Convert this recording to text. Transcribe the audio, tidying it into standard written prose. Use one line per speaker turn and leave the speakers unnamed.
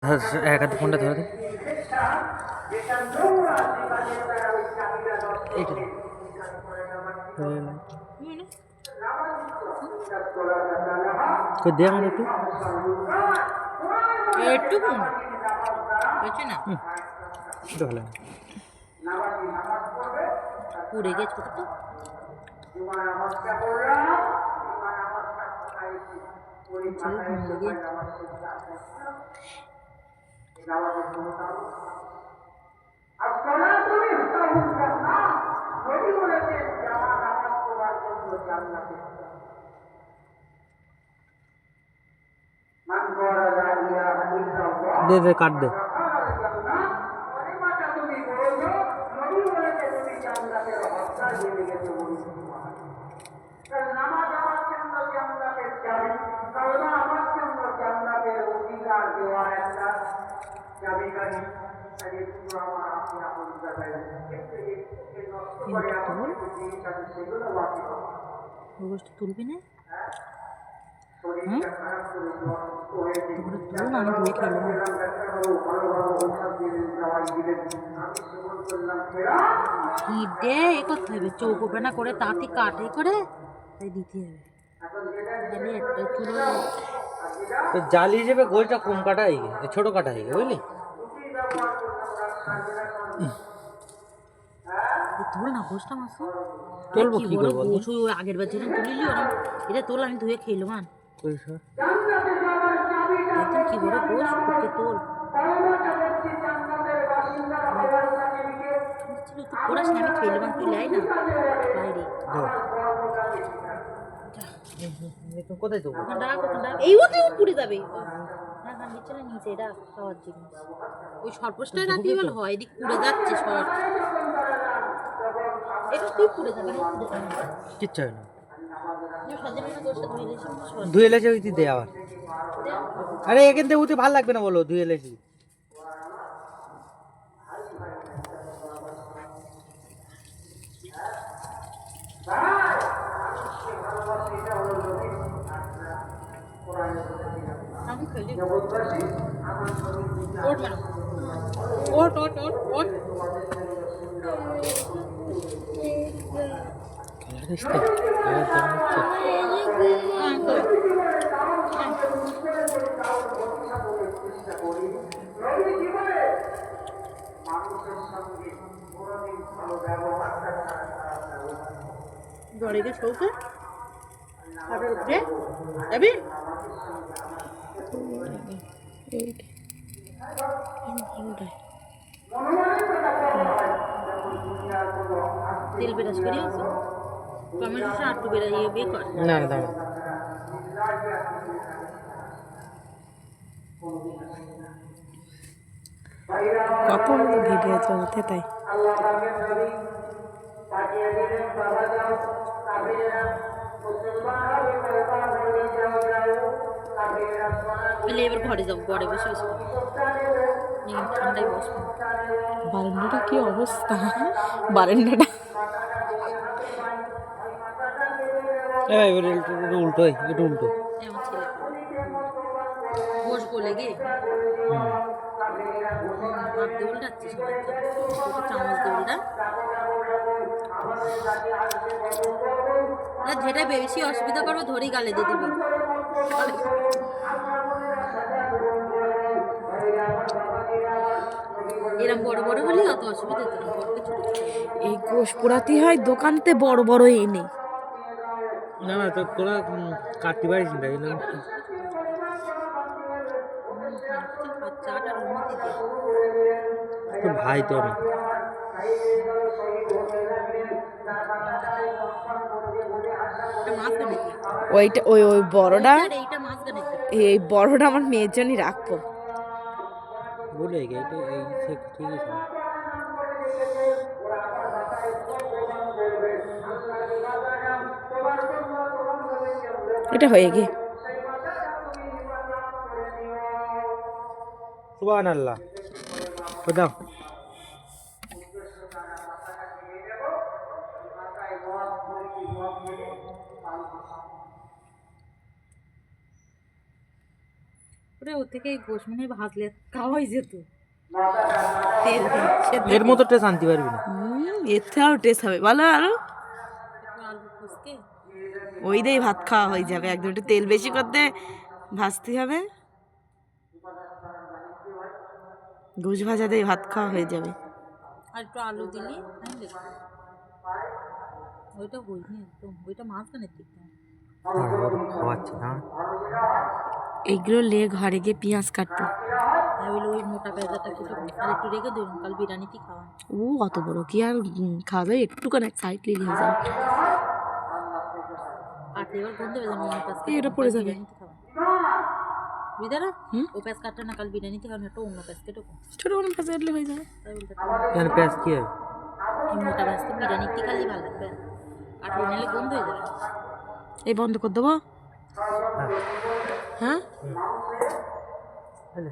এক হাতে ফোনটা ধরে দে। এইটা দে আমার একটু
একটু হয়েছে না
এটা ভালো
পুড়ে গেছে তো
দে দে কাট দে
তুলবি না তুল আমি ধুয়ে খেলাম হিটে এ করতে হবে চৌকো পেনা করে তাঁতি কাটে করে তাই দিতে হবে একটা চুলো
তো জালি হিসেবে গোলটা কম কাটা হয়ে গেছে ছোট কাটা হয়ে গেছে বুঝলি
তোল না গোষ্ঠটা মাছ
তুলবো কি করে বল
গোছ ওই আগের বার যেরকম তুলিলি ওরকম এটা তোল আমি ধুয়ে খেলো মান একদম কি বড় গোশ ওকে তোল ওরা আমি খেলো মান তুই লাই না বাইরে
কোথায় দেবো
এই ওতে পুড়ে যাবে না না নিচে না নিচে এটা খাওয়ার জিনিস ওই সর্পসটা রাখলে ভালো হয় এদিক পুড়ে যাচ্ছে সর এটা তুই পুড়ে যাবে
কিচ্ছু হয় না ধুয়ে লেছে ওই দে আবার আরে এখান থেকে উঠে ভালো লাগবে না বলো ধুয়ে লেছি
ওট ওট ওট ওট ঘরে গিয়ে শোকে খাটের উপরে যাবি তেল বেরাস করি আছে টমেটো আটটু বেরিয়ে বিয়ে কর
না না দাঁড়া
কত ভিডিও চলতে তাই
এবার ঘরে যাবো ঘরে বসে বসে ঠান্ডায় বসবো
বারান্দাটা কি অবস্থা বারান্দাটা
এবার একটু উল্টো একটু উল্টো
আমার ছেলে বসবো লেগে হাত দিয়ে উল্টাচ্ছে চামচ দিয়ে উল্টা যেটা বেশি অসুবিধা করবো ধরেই গালে দিয়ে দিবি এরকম বড় বড় হলে অত অসুবিধা হতো না
এই গোশ পোড়াতে হয় দোকানতে বড় বড় এনে
না না তো তোরা কাটতে পারিস না তো ভাই তো আমি
ওইটা ওই ওই বড়টা
এইটা মাছ গানে
এই বড়টা আমার মেয়ের জন্যই রাখবো
বলে এটা এই ঠিক আছে
এটা হয়ে গে
সুবহানাল্লাহ দাও
ওটা থেকে এই গোশ মনে হয় ভাজলে খাওয়াই যেত তেল দিয়ে সেদ্ধ
এর মতো টেস্ট আনতে পারবি না।
এর থেকে আরো টেস্ট হবে বলো আরো।
একটু আলু ফুসকে
ওই দিয়েই ভাত খাওয়া হয়ে যাবে, একদম একটু তেল বেশি করতে ভাজতে হবে, গোশ ভাজা দিয়ে ভাত খাওয়া হয়ে যাবে।
আর একটু আলু দিলি বুঝলি? ওইটা হইনি একদম, ওইটা মাঝখানের দিকটা।
ওর খাওয়াচ্ছি না।
এইগুলো লে ঘরে গিয়ে পেঁয়াজ কাটবো।
হ্যাঁ ওই ওই মোটা পেঁয়াজটা কেটে আর একটু রেখে দিন, কাল বিরিয়ানিতে খাওয়া।
ও অত বড় কি আর খাবে, একটুখানি এক সাইড লিলে হয়ে যাবে।
কাটলে এবার গন্ধ হয়ে যাবে, অন্য পেঁয়াজ
এই এটা পড়ে যাবে।
বিরিয়ানিতে খাওয়া বুঝতে না?
হুম?
ও পেঁয়াজ কাটটা না, কাল বিরিয়ানিতে খাওয়া, একটা অন্য পেঁয়াজ কেটে
ছোট কোনো পেঁয়াজ কাটলে হয়ে যাবে।
তাই বলতে
কেন পেঁয়াজ কি হবে?
এই মোটা পেঁয়াজ তো বিরিয়ানিতে খালি ভালো লাগবে, কাটলে নিলে গন্ধ হয়ে যাবে।
এই বন্ধ করে দেবো।
হ্যাঁ।
হ্যাঁ